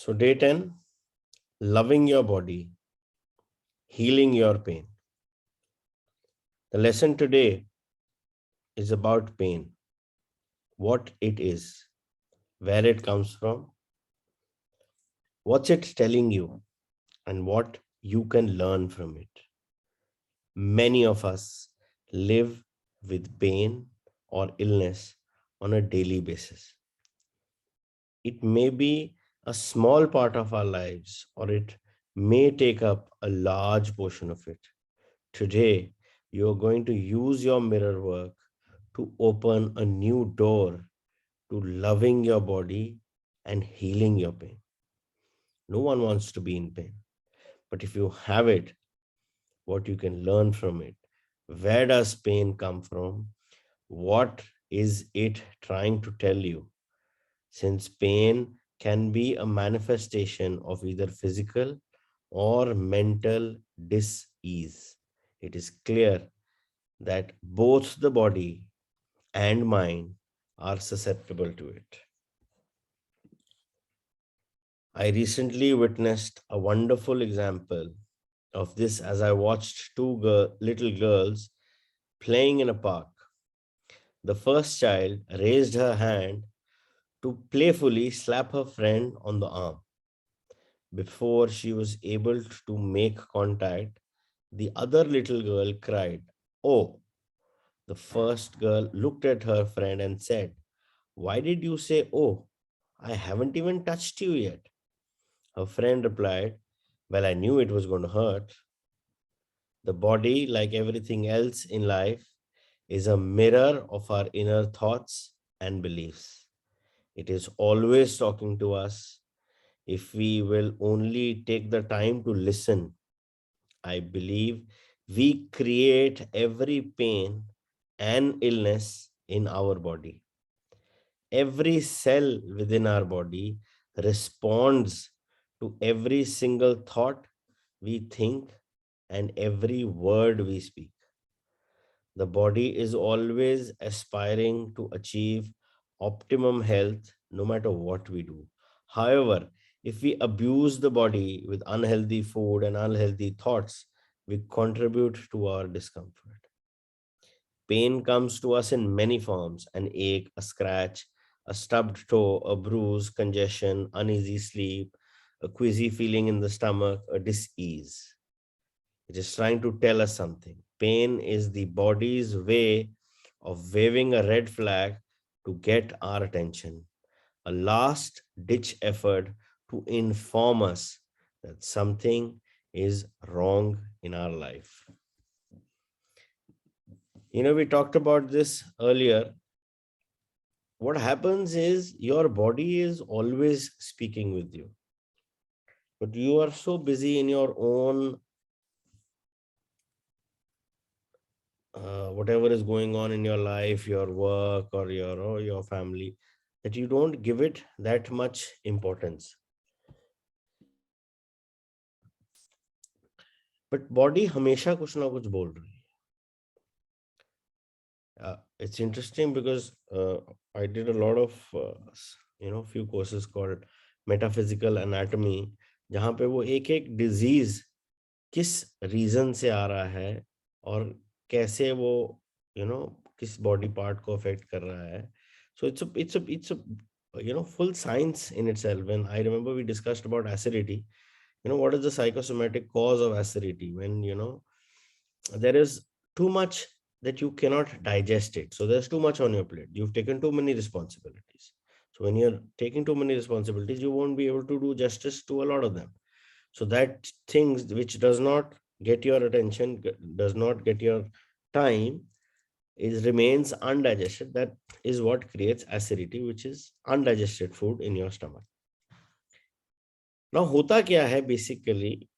So day 10, loving your body, healing your pain. The lesson today is about pain, what it is, where it comes from, what's it telling you, and what you can learn from it. Many of us live with pain or illness on a daily basis. It may be a small part of our lives, or it may take up a large portion of it. Today, you are going to use your mirror work to open a new door to loving your body and healing your pain. No one wants to be in pain, but if you have it, what you can learn from it. Where does pain come from? What is it trying to tell you? Since pain can be a manifestation of either physical or mental dis-ease, it is clear that both the body and mind are susceptible to it. I recently witnessed a wonderful example of this as I watched two little girls playing in a park. The first child raised her hand to playfully slap her friend on the arm. Before she was able to make contact, the other little girl cried, "Oh!" The first girl looked at her friend and said, "Why did you say, oh? I haven't even touched you yet." Her friend replied, "Well, I knew it was going to hurt." The body, like everything else in life, is a mirror of our inner thoughts and beliefs. It is always talking to us. If we will only take the time to listen, I believe we create every pain and illness in our body. Every cell within our body responds to every single thought we think and every word we speak. The body is always aspiring to achieve optimum health no matter what we do. However, if we abuse the body with unhealthy food and unhealthy thoughts, we contribute to our discomfort. Pain comes to us in many forms: an ache, a scratch, a stubbed toe, a bruise, congestion, uneasy sleep, a queasy feeling in the stomach, a dis-ease. It is trying to tell us something. Pain is the body's way of waving a red flag to get our attention, a last ditch effort to inform us that something is wrong in our life. We talked about this earlier. What happens is your body is always speaking with you, but you are so busy in your own whatever is going on in your life, your work or your family, that you don't give it that much importance. But body हमेशा कुछ ना कुछ बोल रही है. It's interesting because I did a lot of few courses called metaphysical anatomy, जहाँ पे वो एक एक disease किस रीजन से आ रहा है और कैसे वो किस बॉडी पार्ट को अफेक्ट कर रहा है. So it's a full science in itself. When I remember we discussed about acidity, what is the psychosomatic cause of acidity? When there is too much that you cannot digest it, so there's too much on your plate, you've taken too many responsibilities. So when you're taking too many responsibilities, you won't be able to do justice to a lot of them. So that things which does not get your attention, does not get your time, is remains undigested. That is what creates acidity, which is undigested food in your stomach. Now होता क्या है basically,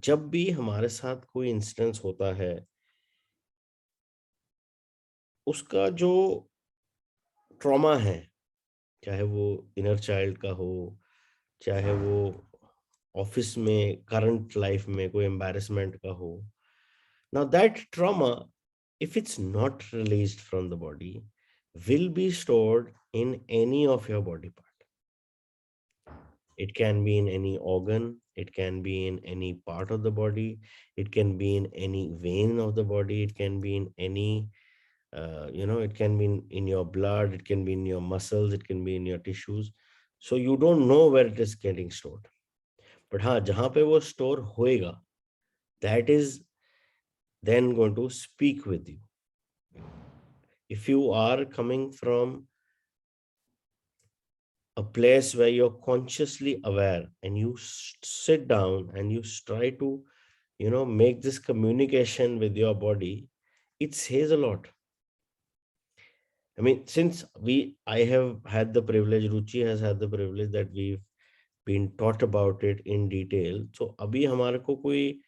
जब भी हमारे साथ कोई incidence होता है, उसका जो ट्रॉमा है, चाहे वो इनर चाइल्ड का हो, चाहे वो ऑफिस में करंट लाइफ में कोई एम्बैरेसमेंट का हो, now that trauma, if it's not released from the body, will be stored in any of your body part. It can be in any organ, it can be in any part of the body, it can be in any vein of the body, it can be in any, it can be in your blood, it can be in your muscles, it can be in your tissues. So you don't know where it is getting stored. But हाँ, जहाँ पे वो store होएगा, that is then going to speak with you. If you are coming from a place where you're consciously aware and you sit down and you try to, make this communication with your body, it says a lot. I mean, since I have had the privilege, Ruchi has had the privilege that we've been taught about it in detail. So अभी हमारे को कोई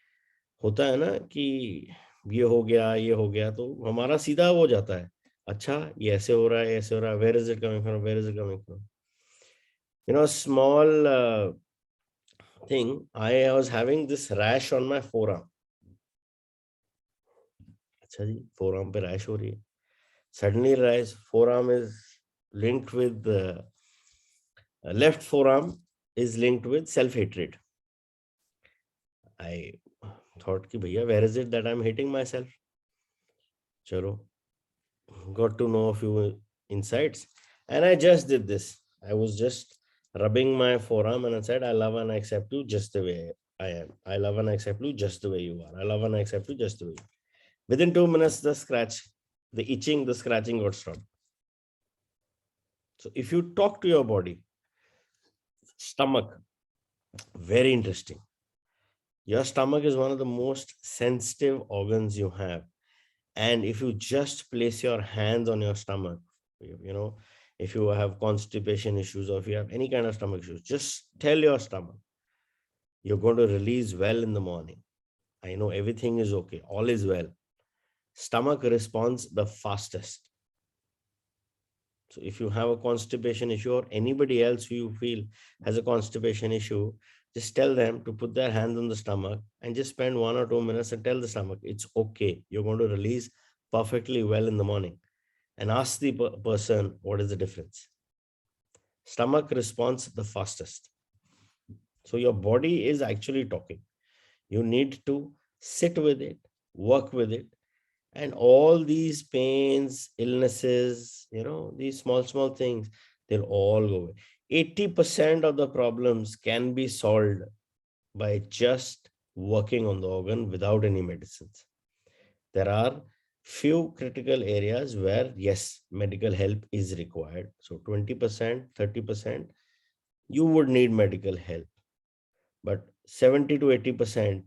होता है ना कि ये हो गया तो हमारा सीधा हो जाता है, अच्छा ये ऐसे हो रहा है, ऐसे हो रहा है, where is it coming from, where is it coming from? Small thing, I was having this rash on my forearm. अच्छा जी, forearm पे rash हो रही है. Suddenly rash, forearm is linked with left forearm is linked with self-hatred. I thought कि भैया, where is it that I'm hating myself? चलो, got to know a few insights, and I just did this. I was just rubbing my forearm and I said, I love and I accept you just the way I am. I love and I accept you just the way you are. I love and I accept you just the way you are. Within 2 minutes, the itching, the scratching got stopped. So if you talk to your body, stomach, very interesting. Your stomach is one of the most sensitive organs you have. And if you just place your hands on your stomach, if you have constipation issues or if you have any kind of stomach issues, just tell your stomach, you're going to release well in the morning. I know everything is okay. All is well. Stomach responds the fastest. So if you have a constipation issue or anybody else who you feel has a constipation issue, just tell them to put their hands on the stomach and just spend 1 or 2 minutes and tell the stomach, it's okay. You're going to release perfectly well in the morning. And ask the person, what is the difference? Stomach responds the fastest. So your body is actually talking. You need to sit with it, work with it, and all these pains, illnesses, these small things, they'll all go away. 80% of the problems can be solved by just working on the organ without any medicines. There are few critical areas where, yes, medical help is required. So 20%, 30%, you would need medical help. But 70 to 80%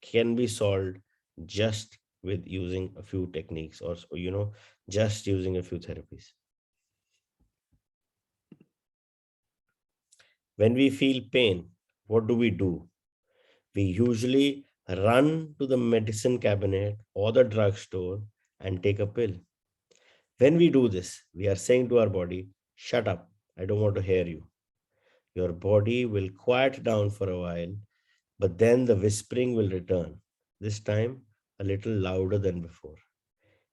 can be solved just with using a few techniques or, just using a few therapies. When we feel pain, what do? We usually run to the medicine cabinet or the drugstore and take a pill. When we do this, we are saying to our body, shut up, I don't want to hear you. Your body will quiet down for a while, but then the whispering will return, this time a little louder than before.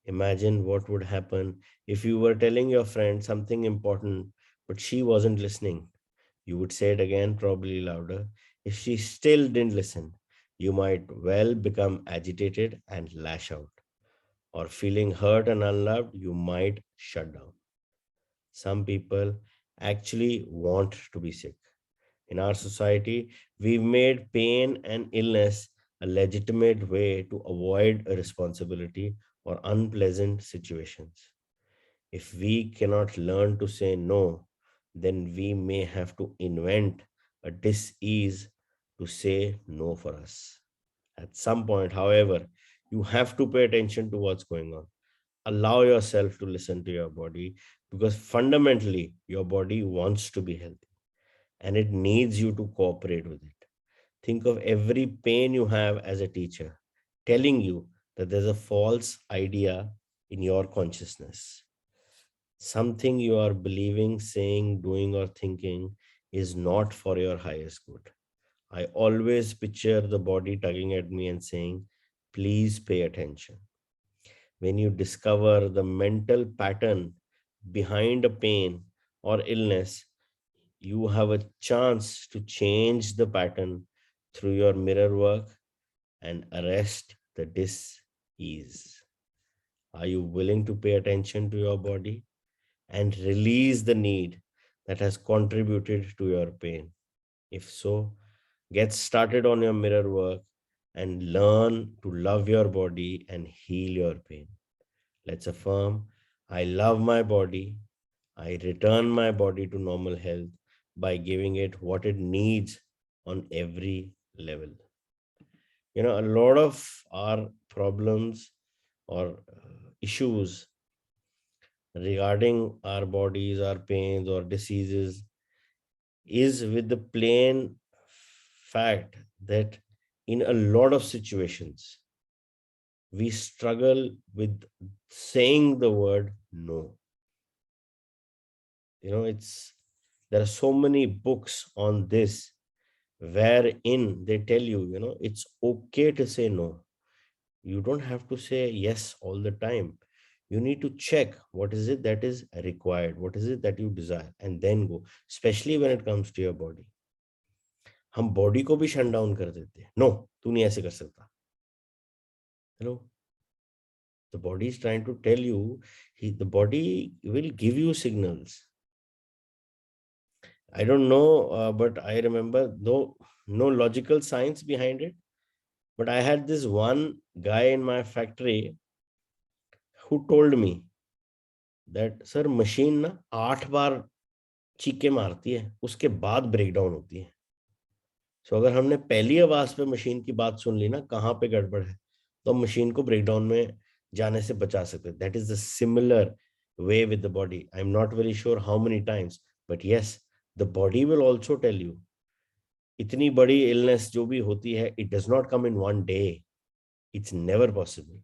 Imagine what would happen if you were telling your friend something important, but she wasn't listening. You would say it again, probably louder. If she still didn't listen, you might well become agitated and lash out. Or feeling hurt and unloved, you might shut down. Some people actually want to be sick. In our society, we've made pain and illness a legitimate way to avoid a responsibility or unpleasant situations. If we cannot learn to say no, then we may have to invent a dis-ease to say no for us. At some point, however, you have to pay attention to what's going on. Allow yourself to listen to your body, because fundamentally your body wants to be healthy and it needs you to cooperate with it. Think of every pain you have as a teacher telling you that there's a false idea in your consciousness. Something you are believing, saying, doing, or thinking is not for your highest good. I always picture the body tugging at me and saying, please pay attention. When you discover the mental pattern behind a pain or illness, you have a chance to change the pattern through your mirror work and arrest the dis-ease. Are you willing to pay attention to your body and release the need that has contributed to your pain? If so, get started on your mirror work and learn to love your body and heal your pain. Let's affirm, I love my body. I return my body to normal health by giving it what it needs on every level. A lot of our problems or issues regarding our bodies, our pains or diseases is with the plain fact that in a lot of situations we struggle with saying the word no. It's there are so many books on this wherein they tell you, it's okay to say no. You don't have to say yes all the time. You need to check what is it that is required, what is it that you desire, and then go, especially when it comes to your body. हम body को भी shut down कर देते हैं, no तू नहीं ऐसे कर सकता. Hello, the body is trying to tell you, the body will give you signals. I don't know, but I remember, though no logical science behind it, but I had this one guy in my factory who told me that, sir, machine ना 8 बार चीखे मारती है, उसके बाद break down होती है. सो अगर हमने पहली आवाज पे मशीन की बात सुन ली ना, कहाँ पे गड़बड़ है, तो मशीन को ब्रेकडाउन में जाने से बचा सकते हैं. That is the similar way with the body. I'm not very sure how many times, but yes, the body will also tell you. इतनी बड़ी illness जो भी होती है, it does not come in one day. It's never possible.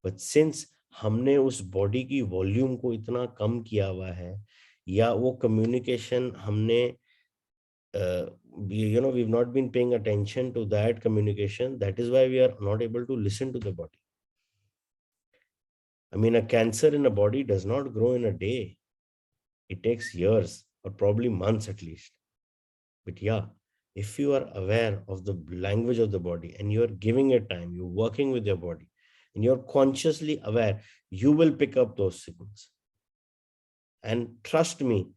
But since हमने उस body की volume को इतना कम किया हुआ है, या वो कम्युनिकेशन हमने we've not been paying attention to that communication, that is why we are not able to listen to the body. I mean, a cancer in a body does not grow in a day. It takes years or probably months at least. But yeah, if you are aware of the language of the body and you're giving it time, you're working with your body and you're consciously aware, you will pick up those signals. And trust me,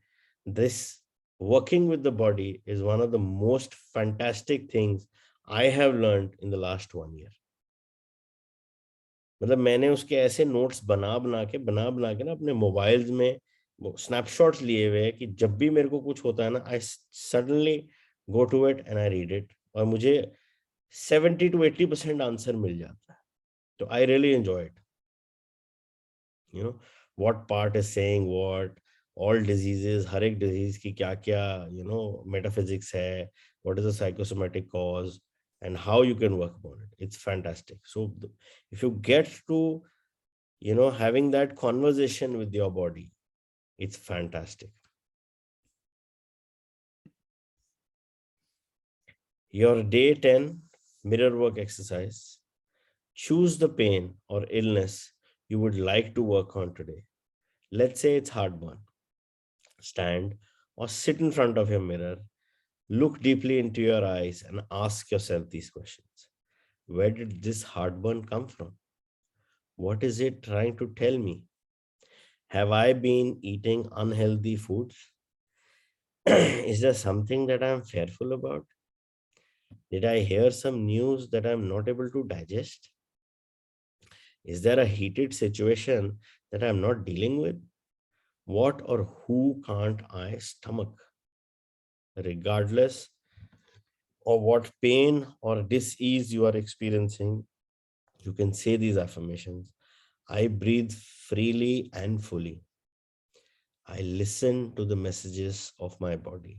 this working with the body is one of the most fantastic things I have learned in the last 1 year. मतलब मैंने उसके ऐसे notes बना के ना अपने mobiles में वो स्नैपशॉट्स लिए हुए हैं कि जब भी मेरे को कुछ होता है ना, I suddenly go to it and I read it, और मुझे 70 to 80% आंसर मिल जाता है. तो I really enjoy it. what part is saying what, all diseases, हर एक disease की क्या क्या metaphysics है, what is the psychosomatic cause, and how you can work upon it. It's fantastic. So if you get to having that conversation with your body, it's fantastic. Your day 10 mirror work exercise. Choose the pain or illness you would like to work on today. Let's say it's heartburn. Stand or sit in front of your mirror, look deeply into your eyes and ask yourself these questions. Where did this heartburn come from? What is it trying to tell me? Have I been eating unhealthy foods? Is there something that I'm fearful about? Did I hear some news that I'm not able to digest? Is there a heated situation that I'm not dealing with? What or who can't I stomach? Regardless of what pain or dis-ease you are experiencing, you can say these affirmations. I breathe freely and fully. I listen to the messages of my body.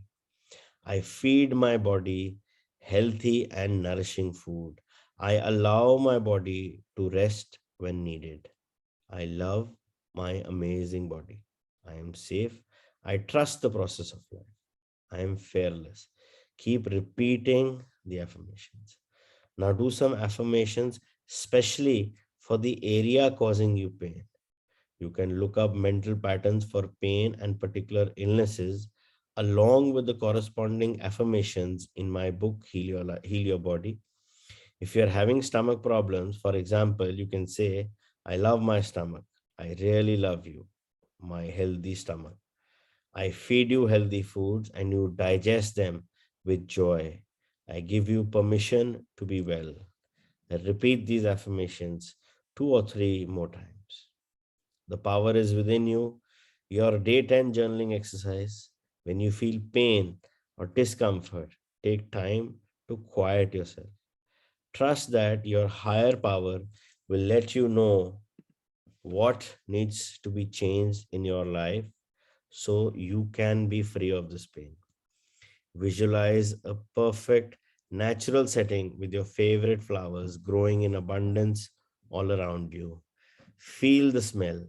I feed my body healthy and nourishing food. I allow my body to rest when needed. I love my amazing body. I am safe. I trust the process of life. I am fearless. Keep repeating the affirmations. Now do some affirmations, especially for the area causing you pain. You can look up mental patterns for pain and particular illnesses. along with the corresponding affirmations in my book, Heal Your Body. If you're having stomach problems, for example, you can say, I love my stomach. I really love you, my healthy stomach. I feed you healthy foods and you digest them with joy. I give you permission to be well. Repeat these affirmations 2 or 3 more times. The power is within you. Your day 10 journaling exercise. When you feel pain or discomfort, take time to quiet yourself. Trust that your higher power will let you know what needs to be changed in your life so you can be free of this pain. Visualize a perfect natural setting with your favorite flowers growing in abundance all around you. Feel the smell,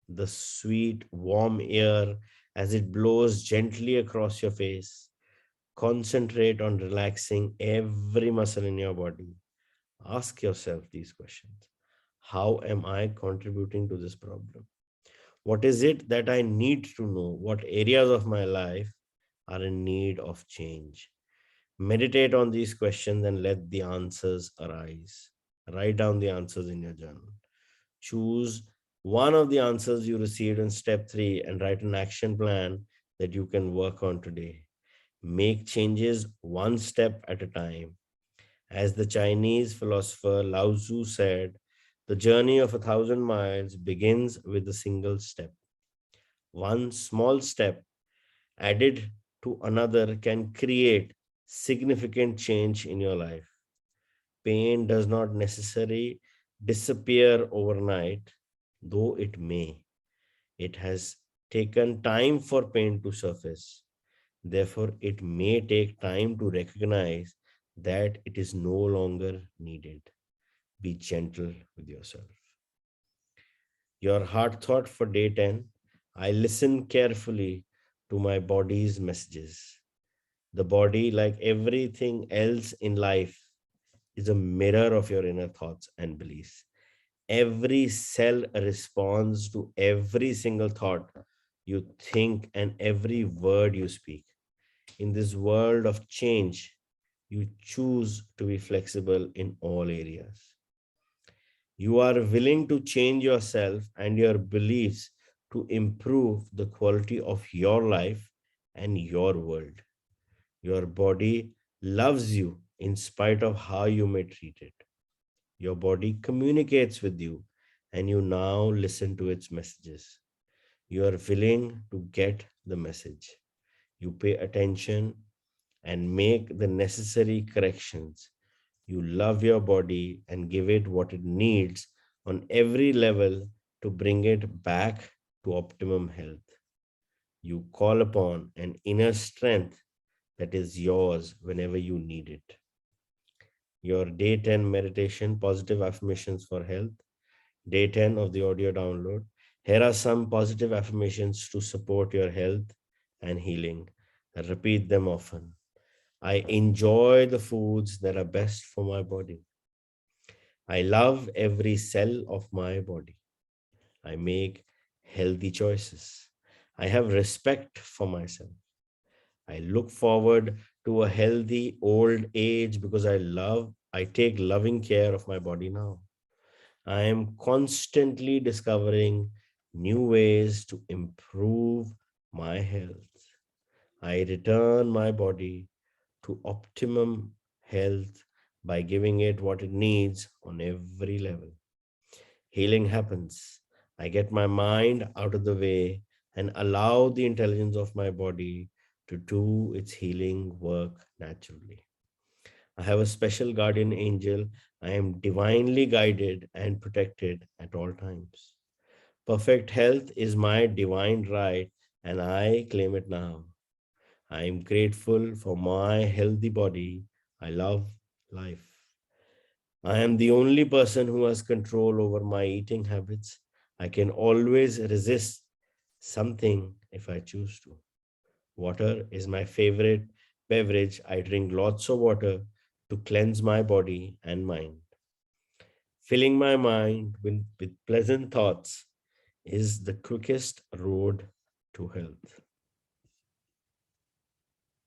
the sweet, warm air as it blows gently across your face. Concentrate on relaxing every muscle in your body. Ask yourself these questions. How am I contributing to this problem? What is it that I need to know? What areas of my life are in need of change? Meditate on these questions and let the answers arise. Write down the answers in your journal. Choose one of the answers you received in step 3 and write an action plan that you can work on today. Make changes one step at a time. As the Chinese philosopher Lao Tzu said, the journey of 1,000 miles begins with a single step. One small step added to another can create significant change in your life. Pain does not necessarily disappear overnight, though it may. It has taken time for pain to surface. Therefore, it may take time to recognize that it is no longer needed. Be gentle with yourself. Your heart thought for day 10. I listen carefully to my body's messages. The body, like everything else in life, is a mirror of your inner thoughts and beliefs. Every cell responds to every single thought you think and every word you speak. In this world of change, you choose to be flexible in all areas. You are willing to change yourself and your beliefs to improve the quality of your life and your world. Your body loves you in spite of how you may treat it. Your body communicates with you and you now listen to its messages. You are willing to get the message. You pay attention and make the necessary corrections. You love your body and give it what it needs on every level to bring it back to optimum health. You call upon an inner strength that is yours whenever you need it. Your day 10 meditation, positive affirmations for health, day 10 of the audio download. Here are some positive affirmations to support your health and healing. Repeat them often. I enjoy the foods that are best for my body. I love every cell of my body. I make healthy choices. I have respect for myself. I look forward to a healthy old age because I take loving care of my body now. I am constantly discovering new ways to improve my health. I return my body to optimum health by giving it what it needs on every level. Healing happens. I get my mind out of the way and allow the intelligence of my body to do its healing work naturally. I have a special guardian angel. I am divinely guided and protected at all times. Perfect health is my divine right, and I claim it now. I am grateful for my healthy body. I love life. I am the only person who has control over my eating habits. I can always resist something if I choose to. Water is my favorite beverage. I drink lots of water to cleanse my body and mind. Filling my mind with pleasant thoughts is the quickest road to health.